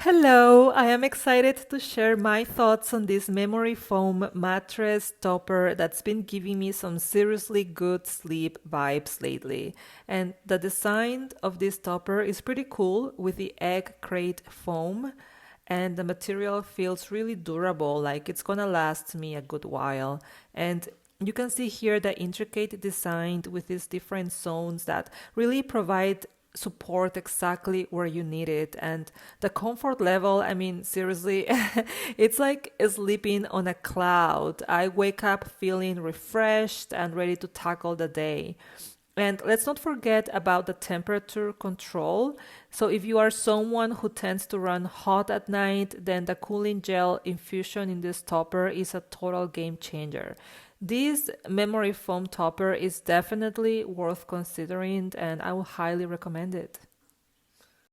Hello, I am excited to share my thoughts on this memory foam mattress topper that's been giving me some seriously good sleep vibes lately. And the design of this topper is pretty cool with the egg crate foam, and the material feels really durable, like it's gonna last me a good while. And you can see here the intricate design with these different zones that really provide support exactly where you need it. And the comfort level, I mean, seriously, it's like sleeping on a cloud. I wake up feeling refreshed and ready to tackle the day. And let's not forget about the temperature control. So, if you are someone who tends to run hot at night, then the cooling gel infusion in this topper is a total game changer. This memory foam topper is definitely worth considering, and I will highly recommend it.